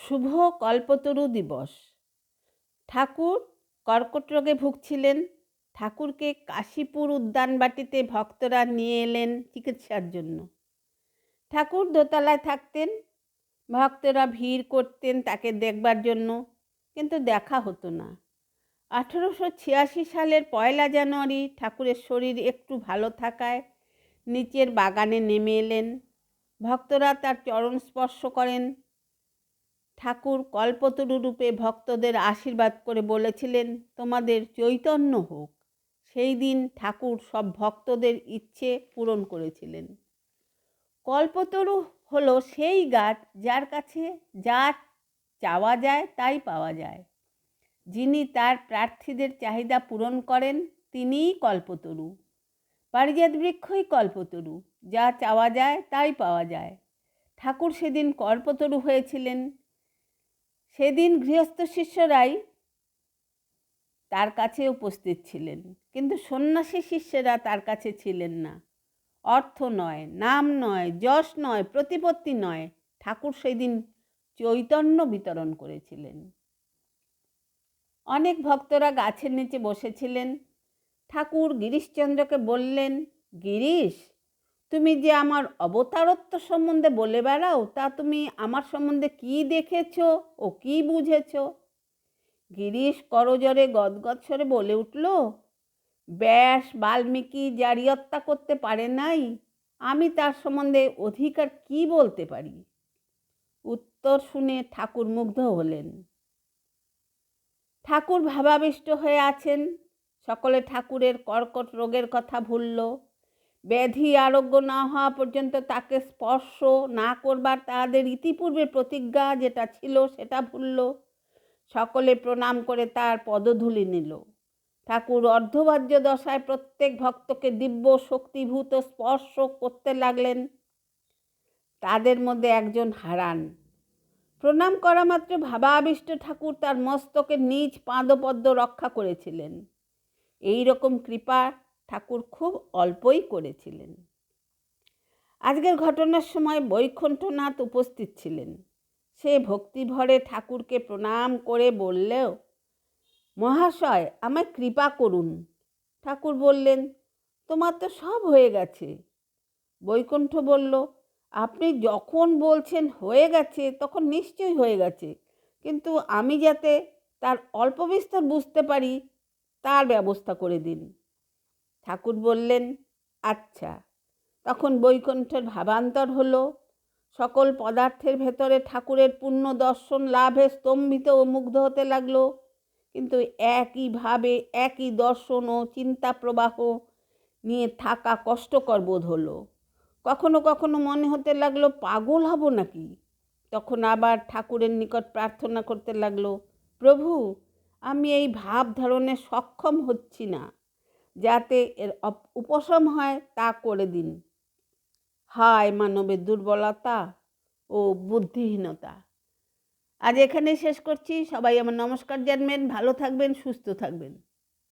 শুভ কল্পতরু দিবস। ঠাকুর কর্কট রোগে ভুগছিলেন। ঠাকুরকে কাশীপুর উদ্যানবাটিতে ভক্তরা নিয়ে এলেন চিকিৎসার জন্য। ঠাকুর দোতলায় থাকতেন। ভক্তরা ভিড় করতেন তাকে দেখবার জন্য, কিন্তু দেখা হতো না। 1886 সালের 1 জানুয়ারি ঠাকুরের শরীর একটু ভালো থাকায় নিচের বাগানে নেমে এলেন। ভক্তরা তার চরণ স্পর্শ করেন। ঠাকুর কল্পতরু রূপে ভক্তদের আশীর্বাদ করে বলেছিলেন, তোমাদের চৈতন্য হোক। সেই দিন ঠাকুর সব ভক্তদের ইচ্ছে পূরণ করেছিলেন। কল্পতরু হলো সেই গাছ যার কাছে যা চাওয়া যায় তাই পাওয়া যায়। যিনি তার প্রার্থীদের চাহিদা পূরণ করেন তিনিই কল্পতরু। পারিজাত বৃক্ষই কল্পতরু, যা চাওয়া যায় তাই পাওয়া যায়। ঠাকুর সেদিন কল্পতরু হয়েছিলেন। সেদিন গৃহস্থ শিষ্যরাই তার কাছে উপস্থিত ছিলেন, কিন্তু সন্ন্যাসী শিষ্যরা তার কাছে ছিলেন না। অর্থ নয়, নাম নয়, যশ নয়, প্রতিপত্তি নয়, ঠাকুর সেদিন চৈতন্য বিতরণ করেছিলেন। অনেক ভক্তরা গাছের নিচে বসেছিলেন। ঠাকুর গিরিশচন্দ্রকে বললেন, গিরিশ, তুমি যে আমার অবতারত্ব সম্বন্ধে বলে বেড়াও, তা তুমি আমার সম্বন্ধে কি দেখেছ ও কি বুঝেছ? গিরিশ করজোরে গদগদ স্বরে বলে উঠল, ব্যাস বাল্মীকি জারিয়ত্তা করতে পারে নাই, আমি তার সম্বন্ধে অধিকার কি বলতে পারি? উত্তর শুনে ঠাকুর মুগ্ধ হলেন। ঠাকুর ভাবাবিষ্ট হয়ে আছেন। সকলে ঠাকুরের কর্কট রোগের কথা ভুলল। ব্যাধি আরোগ্য না হওয়া পর্যন্ত তাকে স্পর্শ না করবার তাদের ইতিপূর্বে প্রতিজ্ঞা যেটা ছিল সেটা ভুলল। সকলে প্রণাম করে তার পদধূলি নিল। ঠাকুর অর্ধবাহ্য দশায় প্রত্যেক ভক্তকে দিব্য শক্তিভূত স্পর্শ করতে লাগলেন। তাদের মধ্যে একজন হারান। প্রণাম করা মাত্র ভাবাবিষ্ট ঠাকুর তার মস্তকে নিজ পাদপদ্ম রক্ষা করেছিলেন। এই রকম কৃপা ঠাকুর খুব অল্পই করেছিলেন। আজকের ঘটনার সময় বৈকুণ্ঠনাথ উপস্থিত ছিলেন। সে ভক্তিভরে ঠাকুরকে প্রণাম করে বললেও, মহাশয়, আমায় কৃপা করুন। ঠাকুর বললেন, তোমার তো সব হয়ে গেছে। বৈকুণ্ঠ বলল, আপনি যখন বলছেন হয়ে গেছে তখন নিশ্চয়ই হয়ে গেছে, কিন্তু আমি যাতে তার অল্প বিস্তর বুঝতে পারি তার ব্যবস্থা করে দিন। ঠাকুর বললেন, আচ্ছা। তখন বৈকুণ্ঠের ভাবান্তর হলো। সকল পদার্থের ভেতরে ঠাকুরের পূর্ণ দর্শন লাভে স্তম্ভিত ও মুগ্ধ হতে লাগলো, কিন্তু একইভাবে একই দর্শন ও চিন্তা প্রবাহ নিয়ে থাকা কষ্টকর বোধ হলো। কখনো কখনো মনে হতে লাগলো পাগল হব নাকি। তখন আবার ঠাকুরের নিকট প্রার্থনা করতে লাগলো, প্রভু, আমি এই ভাব ধারণে সক্ষম হচ্ছি না, যাতে এর উপশম হয় তা করে দিন। হায় মানবের দুর্বলতা ও বুদ্ধিহীনতা। আজ এখানেই শেষ করছি। সবাই আমার নমস্কার জানবেন। ভালো থাকবেন, সুস্থ থাকবেন।